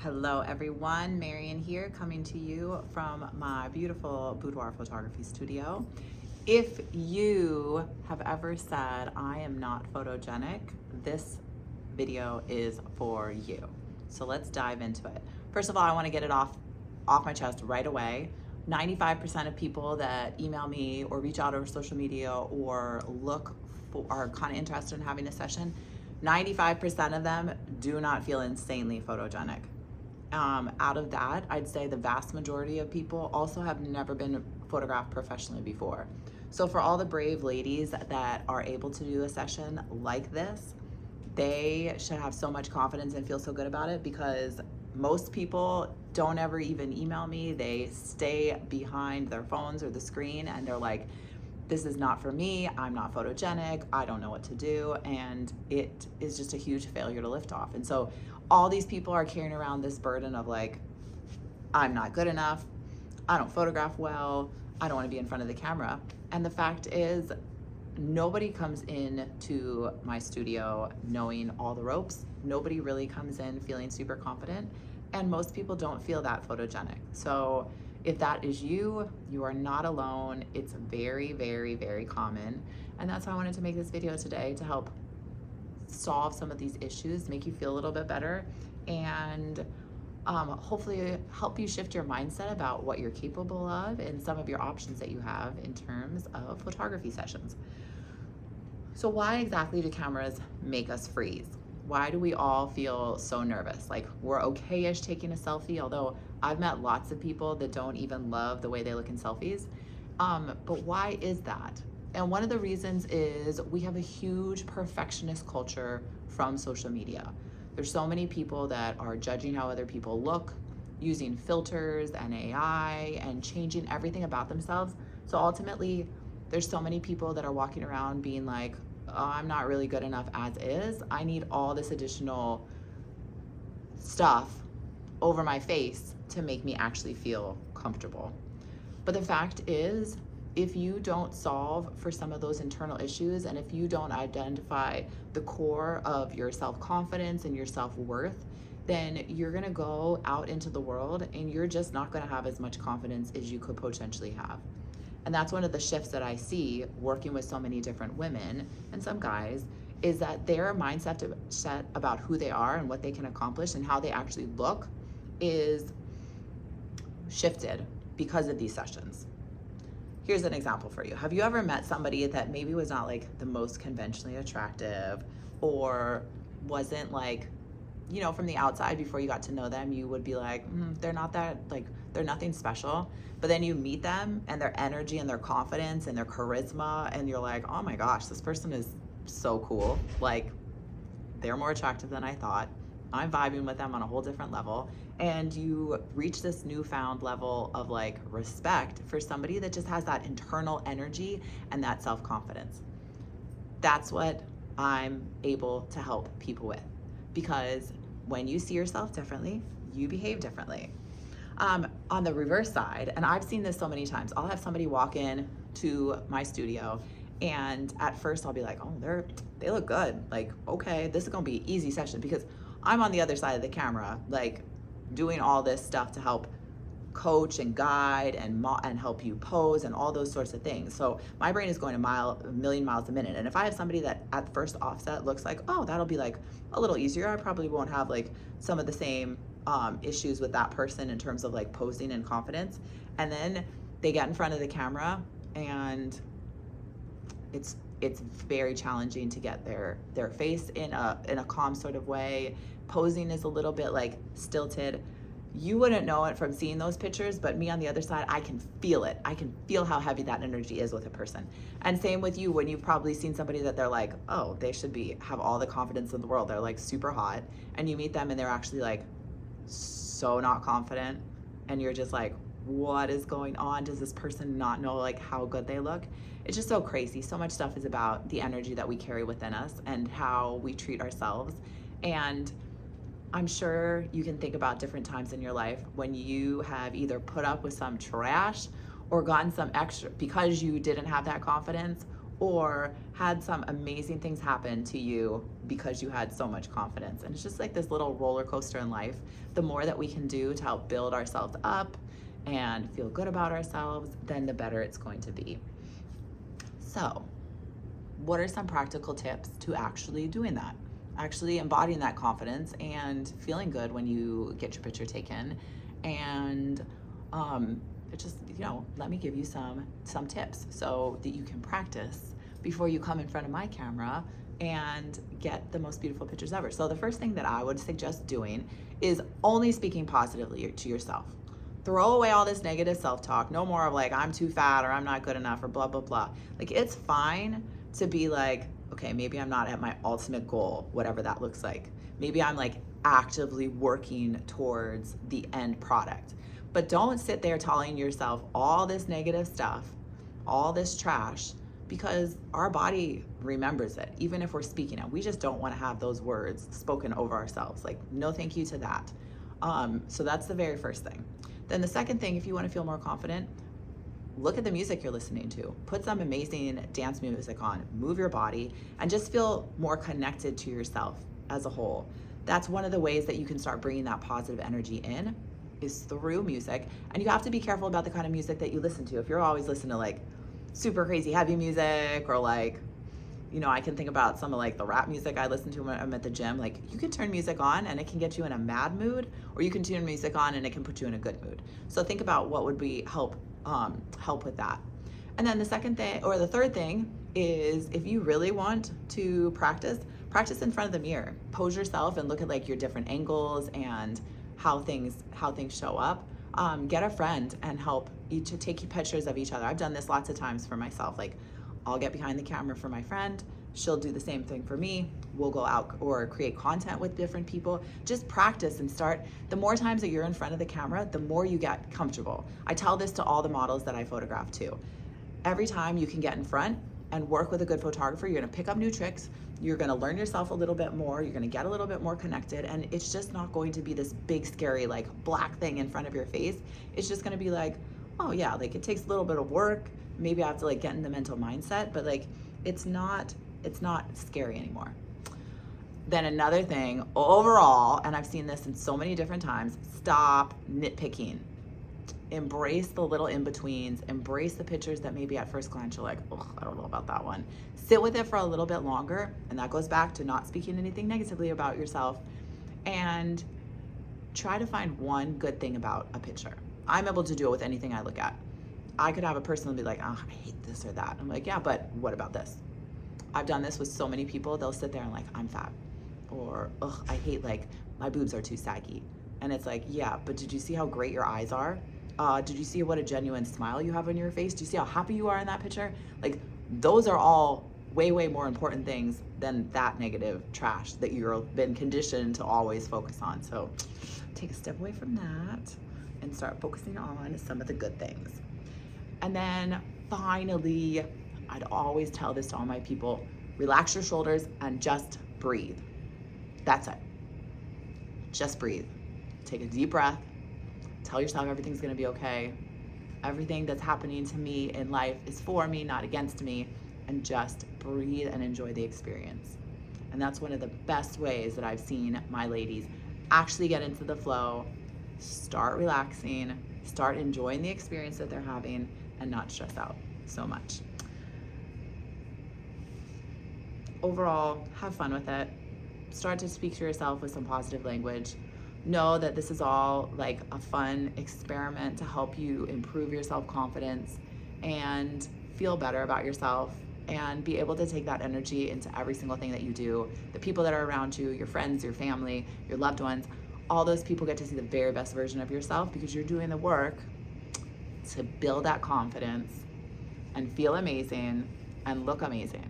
Hello everyone, Marian here, coming to you from my beautiful boudoir photography studio. If you have ever said, I am not photogenic, this video is for you. So let's dive into it. First of all, I want to get it off my chest right away. 95% of people that email me or reach out over social media or are kind of interested in having a session, 95% of them do not feel insanely photogenic. Out of that, I'd say the vast majority of people also have never been photographed professionally before. So for all the brave ladies that are able to do a session like this, they should have so much confidence and feel so good about it, because most people don't ever even email me. They stay behind their phones or the screen and they're like, this is not for me, I'm not photogenic, I don't know what to do, and it is just a huge failure to lift off. And so all these people are carrying around this burden of like, I'm not good enough, I don't photograph well, I don't want to be in front of the camera. And the fact is, nobody comes in to my studio knowing all the ropes. Nobody really comes in feeling super confident, and most people don't feel that photogenic. So if that is you, you are not alone. It's very, very, very common. And that's why I wanted to make this video today, to help solve some of these issues, make you feel a little bit better, and hopefully help you shift your mindset about what you're capable of and some of your options that you have in terms of photography sessions. So why exactly do cameras make us freeze? Why do we all feel so nervous? Like, we're okay-ish taking a selfie, although I've met lots of people that don't even love the way they look in selfies. But why is that? And one of the reasons is we have a huge perfectionist culture from social media. There's so many people that are judging how other people look, using filters and AI and changing everything about themselves. So ultimately, there's so many people that are walking around being like, oh, I'm not really good enough as is. I need all this additional stuff over my face to make me actually feel comfortable. But the fact is, if you don't solve for some of those internal issues, and if you don't identify the core of your self-confidence and your self-worth, then you're gonna go out into the world and you're just not gonna have as much confidence as you could potentially have. And that's one of the shifts that I see working with so many different women and some guys, is that their mindset set about who they are and what they can accomplish and how they actually look is shifted because of these sessions. Here's an example for you. Have you ever met somebody that maybe was not like the most conventionally attractive, or wasn't like, you know, from the outside, before you got to know them, you would be like, they're not that, like, they're nothing special. But then you meet them and their energy and their confidence and their charisma, and you're like, oh my gosh, this person is so cool. Like, they're more attractive than I thought. I'm vibing with them on a whole different level. And you reach this newfound level of like respect for somebody that just has that internal energy and that self-confidence. That's what I'm able to help people with, because when you see yourself differently, you behave differently. On the reverse side, and I've seen this so many times, I'll have somebody walk in to my studio, and at first I'll be like, oh, they look good. Like, okay, this is gonna be an easy session, because I'm on the other side of the camera, like doing all this stuff to help coach and guide and help you pose and all those sorts of things. So my brain is going a million miles a minute. And if I have somebody that at first offset looks like, oh, that'll be like a little easier, I probably won't have like some of the same issues with that person in terms of like posing and confidence. And then they get in front of the camera and it's very challenging to get their face in a calm sort of way. Posing is a little bit like stilted. You wouldn't know it from seeing those pictures, but me on the other side, I can feel it. I can feel how heavy that energy is with a person. And same with you, when you've probably seen somebody that they're like, oh, they should have all the confidence in the world. They're like super hot, and you meet them and they're actually like so not confident, and you're just like, what is going on? Does this person not know like how good they look? It's just so crazy. So much stuff is about the energy that we carry within us and how we treat ourselves. And I'm sure you can think about different times in your life when you have either put up with some trash or gotten some extra because you didn't have that confidence, or had some amazing things happen to you because you had so much confidence. And it's just like this little roller coaster in life. The more that we can do to help build ourselves up and feel good about ourselves, then the better it's going to be. So, what are some practical tips to actually doing that? Actually embodying that confidence and feeling good when you get your picture taken. And let me give you some tips so that you can practice before you come in front of my camera and get the most beautiful pictures ever. So the first thing that I would suggest doing is only speaking positively to yourself. Throw away all this negative self-talk. No more of like, I'm too fat or I'm not good enough or blah, blah, blah. Like, it's fine to be like, okay, maybe I'm not at my ultimate goal, whatever that looks like. Maybe I'm like actively working towards the end product. But don't sit there telling yourself all this negative stuff, all this trash, because our body remembers it, even if we're speaking it. We just don't want to have those words spoken over ourselves. Like, no thank you to that. So that's the very first thing. Then the second thing, if you want to feel more confident, look at the music you're listening to. Put some amazing dance music on, move your body, and just feel more connected to yourself as a whole. That's one of the ways that you can start bringing that positive energy in, is through music. And you have to be careful about the kind of music that you listen to. If you're always listening to like super crazy heavy music, or like, I can think about some of like the rap music I listen to when I'm at the gym. Like, you can turn music on and it can get you in a mad mood, or you can turn music on and it can put you in a good mood. So think about what would be help with that. And then the third thing is, if you really want to practice in front of the mirror. Pose yourself and look at like your different angles and how things show up. Get a friend and help you to take pictures of each other. I've done this lots of times for myself. Like, I'll get behind the camera for my friend. She'll do the same thing for me. We'll go out or create content with different people. Just practice and start. The more times that you're in front of the camera, the more you get comfortable. I tell this to all the models that I photograph too. Every time you can get in front and work with a good photographer, you're gonna pick up new tricks. You're gonna learn yourself a little bit more. You're gonna get a little bit more connected, and it's just not going to be this big, scary, like black thing in front of your face. It's just gonna be like, oh yeah, like it takes a little bit of work. Maybe I have to like get in the mental mindset, but like it's not scary anymore. Then another thing overall, and I've seen this in so many different times, stop nitpicking. Embrace the little in-betweens. Embrace the pictures that maybe at first glance you're like, oh, I don't know about that one. Sit with it for a little bit longer, and that goes back to not speaking anything negatively about yourself, and try to find one good thing about a picture. I'm able to do it with anything I look at. I could have a person be like, oh, I hate this or that. I'm like, yeah, but what about this? I've done this with so many people. They'll sit there and like, I'm fat, or ugh, I hate, like, my boobs are too saggy. And it's like, yeah, but did you see how great your eyes are? Did you see what a genuine smile you have on your face? Do you see how happy you are in that picture? Like, those are all way, way more important things than that negative trash that you've been conditioned to always focus on. So take a step away from that and start focusing on some of the good things. And then finally, I'd always tell this to all my people, relax your shoulders and just breathe. That's it. Just breathe. Take a deep breath. Tell yourself everything's gonna be okay. Everything that's happening to me in life is for me, not against me. And just breathe and enjoy the experience. And that's one of the best ways that I've seen my ladies actually get into the flow, start relaxing, start enjoying the experience that they're having, and not stress out so much. Overall, have fun with it. Start to speak to yourself with some positive language. Know that this is all like a fun experiment to help you improve your self-confidence and feel better about yourself, and be able to take that energy into every single thing that you do. The people that are around you, your friends, your family, your loved ones, all those people get to see the very best version of yourself because you're doing the work to build that confidence and feel amazing and look amazing.